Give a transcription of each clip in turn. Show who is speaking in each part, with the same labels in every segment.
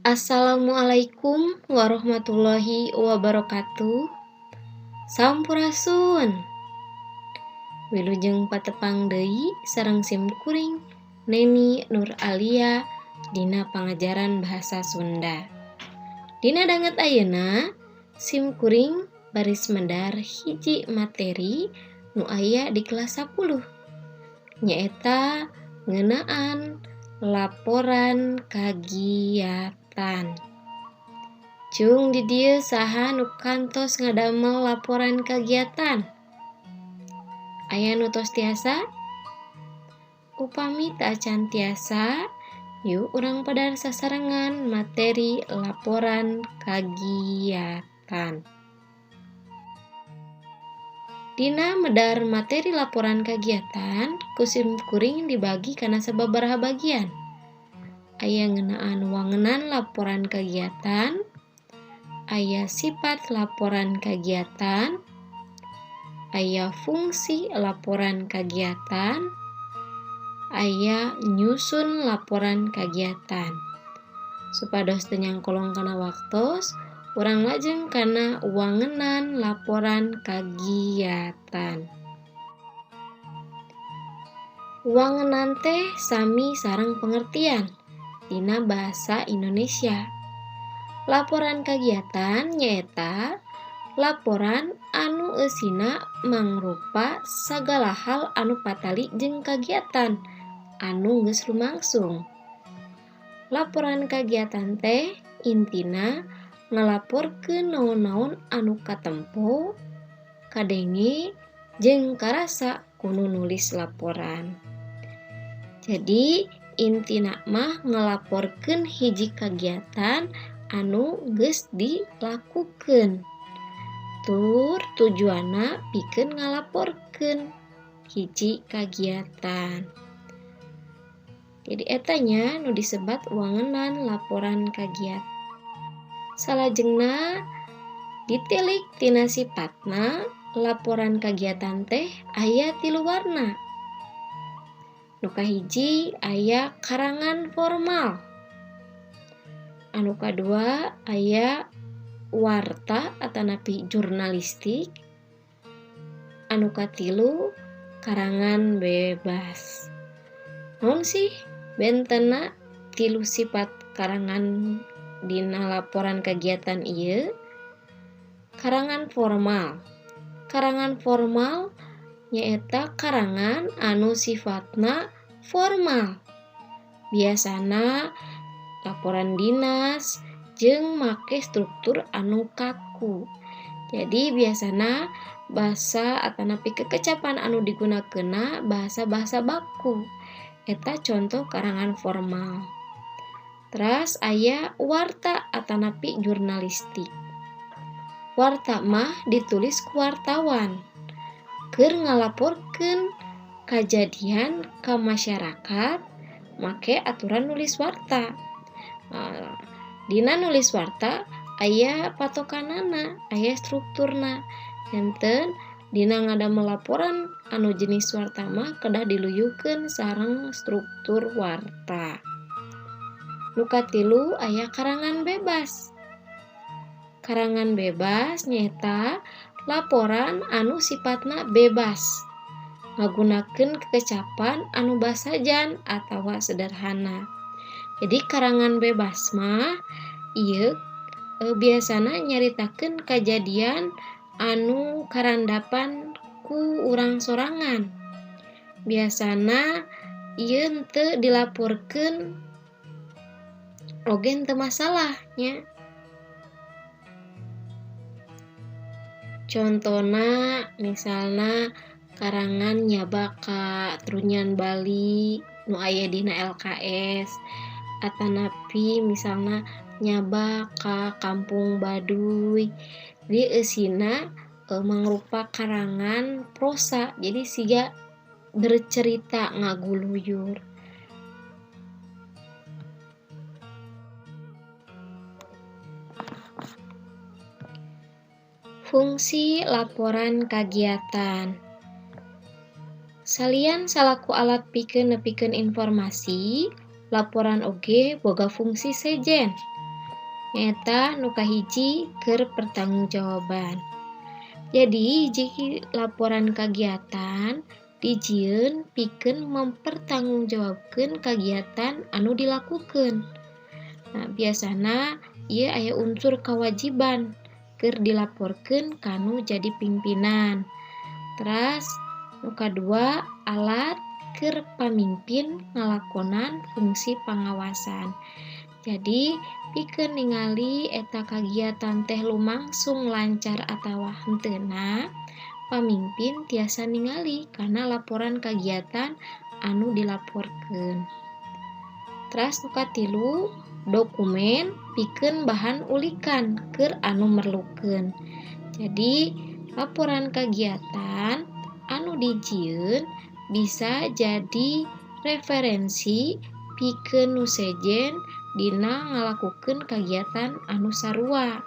Speaker 1: Assalamualaikum warahmatullahi wabarakatuh. Sampurasun. Wilujeng patepang deui sareng simkuring Neni Nur Alia dina pangajaran bahasa Sunda. Dina danget ayeuna simkuring baris medar hiji materi nu aya di kelas 10. Nyaeta ngeunaan laporan kagiatan. Cung di dieu saha nu kantos ngadamel laporan kagiatan? Aya nu tos tiasa? Upami teu acan tiasa, yuk urang padar sasarengan materi laporan kagiatan. Dina medar materi laporan kagiatan, ku simkuring dibagi kana sababaraha bagian. Aya ngeunaan wangunan laporan kagiatan, aya sifat laporan kagiatan, aya fungsi laporan kagiatan, aya nyusun laporan kagiatan. Supados teu nyangkolong kana waktos, urang lajeng kana wangunan laporan kagiatan. Wangunan teh sami sareng pengertian dina basa Indonesia. Laporan kagiatan nyaeta laporan anu eusina mangrupa sagala hal anu patali jeung kagiatan anu geus lumangsung. Laporan kagiatan teh intina ngalaporkeun naon-naon anu katempo, kadenge, jeung karasa ku nu nulis laporan. Jadi intina mah ngalaporkeun hiji kagiatan anu geus dilakukeun. Tur tujuanna pikeun ngalaporkeun hiji kagiatan. Jadi etanya nu disebat wangunan laporan kagiatan. Salajengna ditilik tina sifatna, laporan kagiatan teh aya 3 warna. Nu kahiji aya karangan formal. Anu kadua aya warta atanapi jurnalistik. Anu katilu karangan bebas. Naon sih bentenna 3 sifat karangan dina laporan kagiatan ieu? Karangan formal. Karangan formal nyaeta karangan anu sifatna formal. Biasana laporan dinas jeung make struktur anu kaku. Jadi biasana basa atanapi kekecapan anu digunakeunna bahasa-bahasa baku. Eta contoh karangan formal. Teras aya warta atanapi jurnalistik. Warta mah ditulis ku wartawan keur ngalaporkeun kajadian ka masyarakat make aturan nulis warta. Dina nulis warta aya patokanana, aya strukturna. Henteu dina ngadamel laporan anu jenis warta mah kedah diluyuhkeun sareng struktur warta. Nu katilu aya karangan bebas. Karangan bebas nyaeta laporan anu sifatna bebas, ngagunakeun kekecapan anu basajan atawa sederhana. Jadi karangan bebas mah ieu biasana nyaritakeun kajadian anu karandapan ku urang sorangan. Biasana ieu teu dilaporkeun oge teu masalah nya. Contona misalna karangan nyaba ka Trunyan Bali nu aya dina LKS atanapi misalna nyaba ka Kampung Baduy. Jadi eusina mangrupa karangan prosa. Jadi siga bercerita ngaguluyur. Fungsi laporan kagiatan. Salian salaku alat pikeun nepikeun informasi, laporan oge boga fungsi sejen. Eta nu kahiji keur pertanggungjawaban. Jadi jika laporan kegiatan dijieun pikeun mempertanggungjawabkeun kegiatan anu dilakukeun. Nah, biasana ieu aya unsur kewajiban keur dilaporkeun kanu jadi pimpinan. Terus nu kadua alat keur pamimpin ngalakonan fungsi pengawasan. Jadi pikeun ningali eta kagiatan teh lumangsung lancar atawa henteu, pamimpin tiasa ningali karena laporan kegiatan anu dilaporkeun. Terus nu katilu, dokumen pikeun bahan ulikan keur anu merlukeun. Jadi laporan kegiatan anu dijieun bisa jadi referensi pikeun nu sejen dina ngalakukeun kegiatan anu sarua.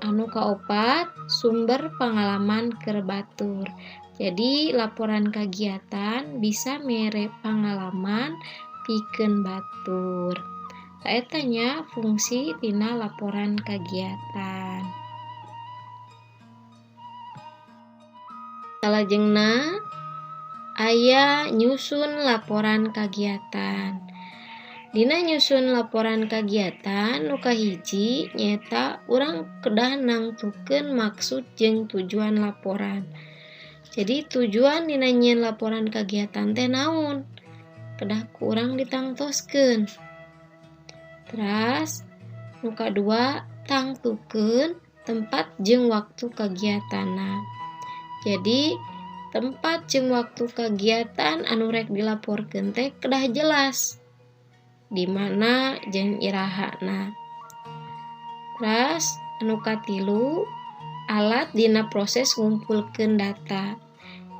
Speaker 1: Anu kaopat, sumber pengalaman keur batur. Jadi laporan kegiatan bisa mere pengalaman pikeun batur. Eta nya fungsi tina laporan kegiatan. Salajengna aya nyusun laporan kegiatan. Dina nyusun laporan kegiatan nu kahiji nyata urang kedah nangtukeun maksud jeung tujuan laporan. Jadi tujuan dina nyieun laporan kegiatan teh naon? Kedah ku urang ditangtoskeun. Terus nu kadua tangtukeun tempat jeung waktu kegiatanna. Jadi tempat jeung waktu kegiatan anu rek dilaporkeun teh kedah jelas. Di mana jeung irahana. Terus anu katilu alat dina proses ngumpulkeun data.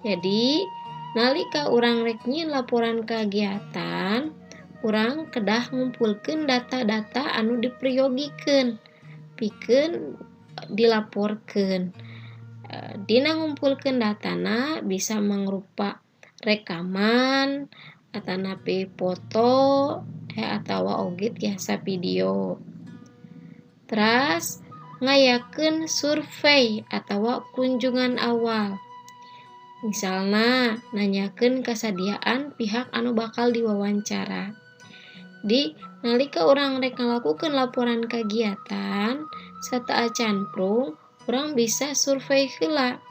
Speaker 1: Jadi nalika urang rek nyieun laporan kegiatan, urang kedah ngumpulkeun data-data anu dipriyogikeun pikeun dilaporkeun. Dina ngumpulkeun datana bisa mangrupa rekaman atanapi foto atawa oge tiasa video. Terus ngayakeun survei atawa kunjungan awal. Misalna nanyakeun kesadiaan pihak anu bakal diwawancara. Di nalika urang rek ngalakukeun laporan kegiatan sataa canprung, urang bisa survei heula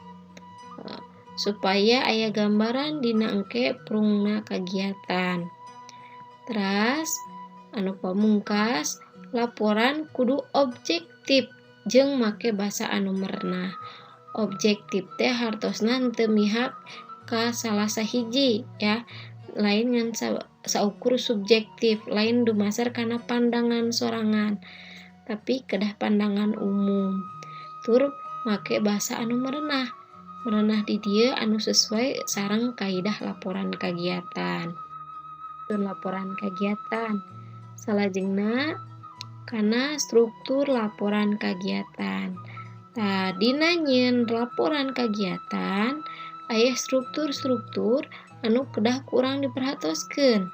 Speaker 1: supaya aya gambaran dina engke prungna kegiatan. Terus anu pamungkas, laporan kudu objektif jeung make basa anu merenah. Objektif teh hartosna henteu mihak ka salah sahiji ya, lain ngan saukur subjektif, lain dumasar kana pandangan sorangan, tapi kedah pandangan umum. Tur make basa anu merenah. Merenah di dieu anu sesuai sareng kaidah laporan kegiatan. Laporan kegiatan. Salajengna kana struktur laporan kegiatan. Nah, dina nyieun laporan kegiatan aya struktur-struktur anu kedah kurang diperhatoskeun.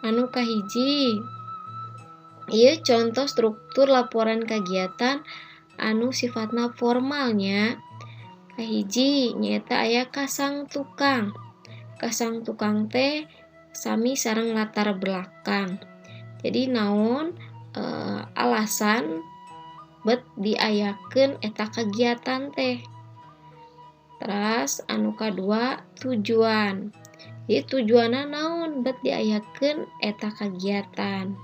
Speaker 1: Anu kahiji, ieu contoh struktur laporan kegiatan anu sifatna formalnya. Kahiji nyaeta aya kasang tukang. Kasang tukang teh sami sareng latar belakang. Jadi naon alasan bet diayakeun eta kegiatan teh. Terus anu kadua tujuan. Jadi tujuanna naon bet diayakeun eta kegiatan.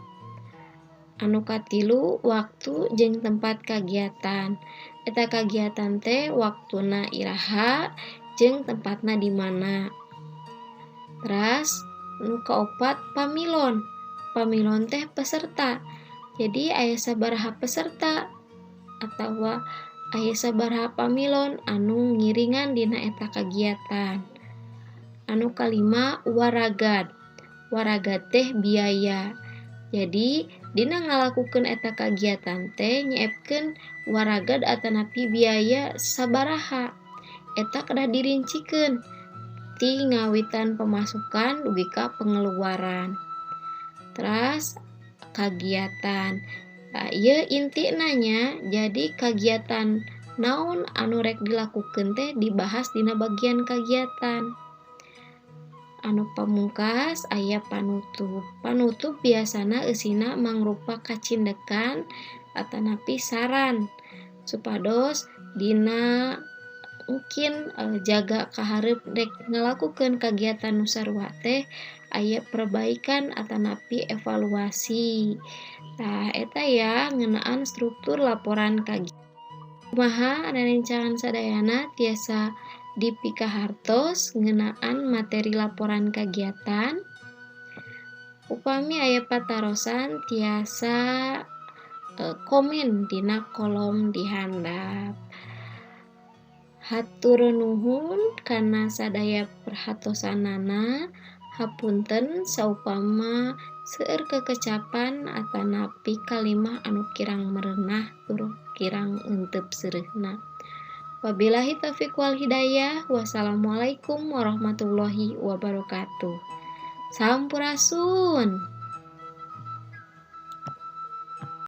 Speaker 1: Anu katilu waktu jeung tempat kegiatan. Eta kegiatan teh waktuna iraha jeung tempatna di mana. Terus anu kaopat pamilon. Pamilon teh peserta. Jadi aya sabaraha peserta atawa aya sabaraha pamilon anu ngiringan dina eta kegiatan. Anu kalima waragad. Waragad teh biaya. Jadi dina ngalakukeun eta kegiatan teh nyiepkeun waragad atanapi biaya sabaraha. Eta kedah dirincikeun ti ngawitan pemasukan dugi ka pengeluaran. Terus kegiatan. Ieu inti nanya, jadi kagiatan naon anu rek dilakukeun teh dibahas dina bagian kagiatan. Anu pamungkas aya panutup. Panutup biasana eusina mangrupa kacindekan atanapi saran supados dina mungkin jaga kaharep rek ngalakukeun kagiatan nu sarua teh aya perbaikan atanapi evaluasi. Tah eta ya ngeunaan struktur laporan kagiatan. Kumaha rerencangan sadayana tiasa dipikahartos ngeunaan materi laporan kagiatan. Upami aya patarosan tiasa komen dina kolom di handap. Hatur nuhun kana sadaya perhatosanana. Hapunten saupama seueur kekecapan atanapi kalimah anu kirang merenah tur kirang euteup seureuna. Wabillahi taufiq wal hidayah. Wassalamualaikum warahmatullahi wabarakatuh. Sampurasun.